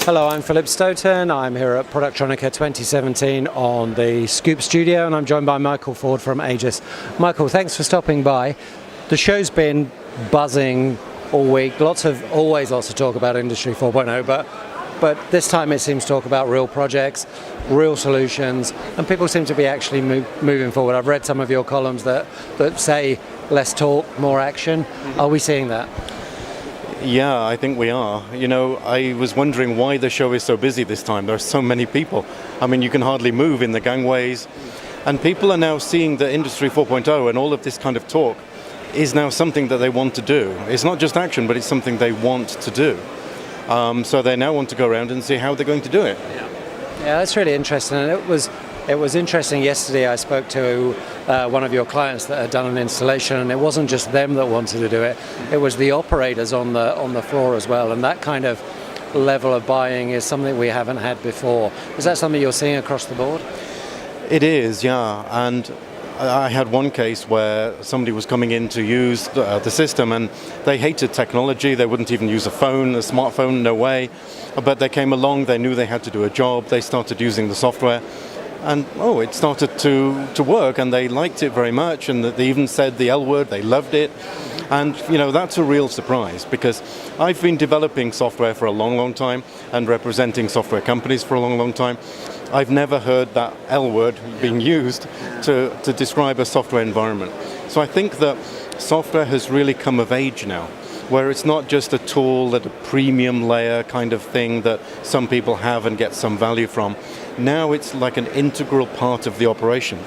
Hello, I'm Philip Stoughton. I'm here at Productronica 2017 on the Scoop Studio, and I'm joined by Michael Ford from Aegis. Michael, thanks for stopping by. The show's been buzzing all week. Always lots of talk about Industry 4.0, but this time it seems to talk about real projects, real solutions, and people seem to be actually moving forward. I've read some of your columns that say less talk, more action. Are we seeing that? Yeah, I think we are. You know, I was wondering why the show is so busy this time. There are so many people. I mean, you can hardly move in the gangways. And people are now seeing that Industry 4.0 and all of this kind of talk is now something that they want to do. It's not just action, but it's something they want to do. So they now want to go around and see how they're going to do it. Yeah, that's really interesting. And it was interesting yesterday. I spoke to one of your clients that had done an installation, and it wasn't just them that wanted to do it. It was the operators on the floor as well. And that kind of level of buying is something we haven't had before. Is that something you're seeing across the board? It is, yeah. And I had one case where somebody was coming in to use the system, and they hated technology. They wouldn't even use a smartphone, no way. But they came along, they knew they had to do a job, they started using the software, and it started to work, and they liked it very much, and they even said the L word, they loved it. And that's a real surprise, because I've been developing software for a long, long time and representing software companies for a long, long time. I've never heard that L word being used to describe a software environment. So I think that software has really come of age now, where it's not just a tool at a premium layer kind of thing that some people have and get some value from. Now it's like an integral part of the operation.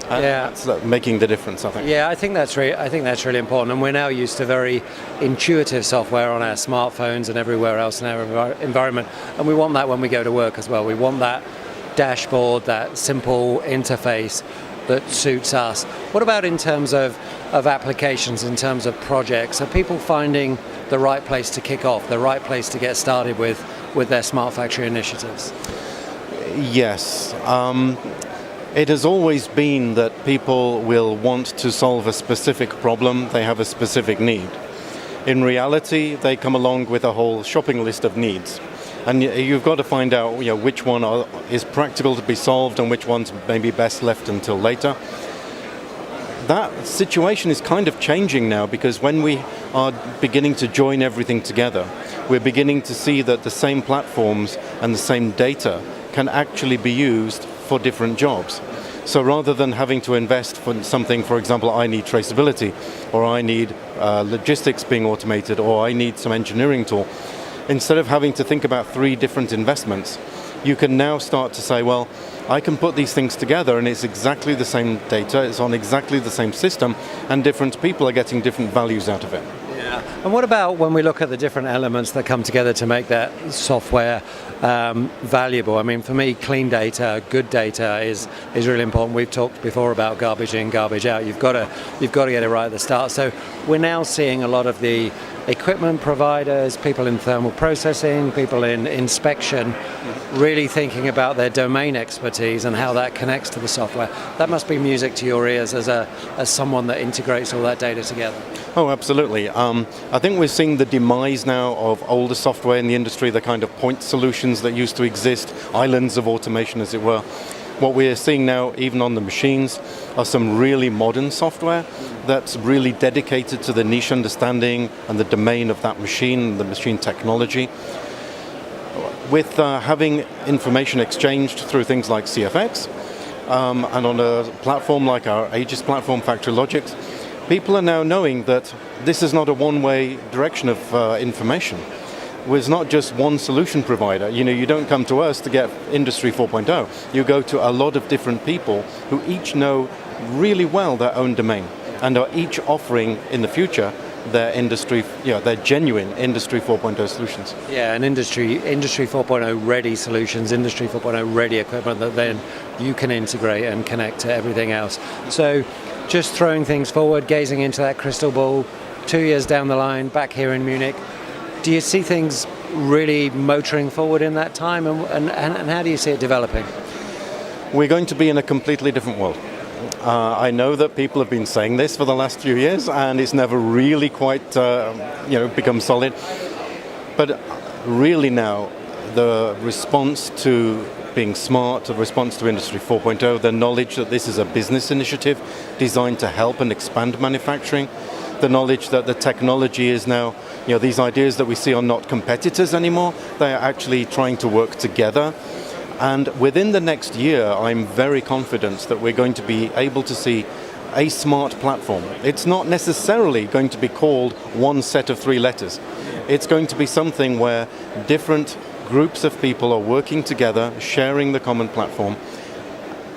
And that's making the difference, I think. Yeah, I think that's really important, and we're now used to very intuitive software on our smartphones and everywhere else in our environment, and we want that when we go to work as well. We want that dashboard, that simple interface that suits us. What about in terms of applications, in terms of projects? Are people finding the right place to kick off, the right place to get started with their smart factory initiatives? Yes. It has always been that people will want to solve a specific problem, they have a specific need. In reality, they come along with a whole shopping list of needs. And you've got to find out which one is practical to be solved and which one's maybe best left until later. That situation is kind of changing now, because when we are beginning to join everything together, we're beginning to see that the same platforms and the same data can actually be used for different jobs. So rather than having to invest for something, for example, I need traceability, or I need logistics being automated, or I need some engineering tool, instead of having to think about 3 different investments, you can now start to say, well, I can put these things together and it's exactly the same data, it's on exactly the same system, and different people are getting different values out of it. Yeah. And what about when we look at the different elements that come together to make that software valuable? I mean, for me, clean data, good data is really important. We've talked before about garbage in, garbage out. You've got to get it right at the start. So we're now seeing a lot of the equipment providers, people in thermal processing, people in inspection, really thinking about their domain expertise and how that connects to the software. That must be music to your ears as someone that integrates all that data together. Oh, absolutely. I think we're seeing the demise now of older software in the industry, the kind of point solutions that used to exist, islands of automation, as it were. What we're seeing now, even on the machines, are some really modern software that's really dedicated to the niche understanding and the domain of that machine, the machine technology. With having information exchanged through things like CFX, and on a platform like our Aegis platform, Factory Logics, people are now knowing that this is not a one-way direction of information. It's not just one solution provider. You don't come to us to get Industry 4.0. You go to a lot of different people who each know really well their own domain and are each offering in the future their their genuine Industry 4.0 solutions. Yeah, and Industry 4.0 ready solutions, Industry 4.0 ready equipment that then you can integrate and connect to everything else. So just throwing things forward, gazing into that crystal ball, 2 years down the line, back here in Munich, do you see things really motoring forward in that time, and how do you see it developing? We're going to be in a completely different world. I know that people have been saying this for the last few years, and it's never really quite become solid. But really now, the response to being smart, the response to Industry 4.0, the knowledge that this is a business initiative designed to help and expand manufacturing, the knowledge that the technology is now, these ideas that we see are not competitors anymore, they are actually trying to work together. And within the next year, I'm very confident that we're going to be able to see a smart platform. It's not necessarily going to be called one set of 3 letters. It's going to be something where different groups of people are working together, sharing the common platform,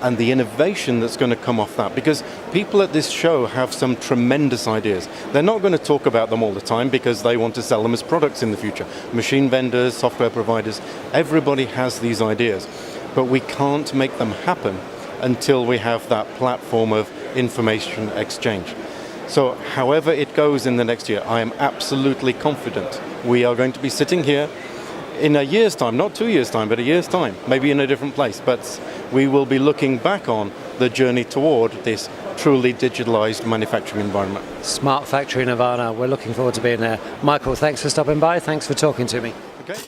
and the innovation that's going to come off that. Because people at this show have some tremendous ideas. They're not going to talk about them all the time because they want to sell them as products in the future. Machine vendors, software providers, everybody has these ideas. But we can't make them happen until we have that platform of information exchange. So however it goes in the next year, I am absolutely confident we are going to be sitting here in a year's time, not 2 years' time, but a year's time, maybe in a different place. But we will be looking back on the journey toward this truly digitalized manufacturing environment. Smart Factory Nirvana. We're looking forward to being there. Michael, thanks for stopping by. Thanks for talking to me. Okay.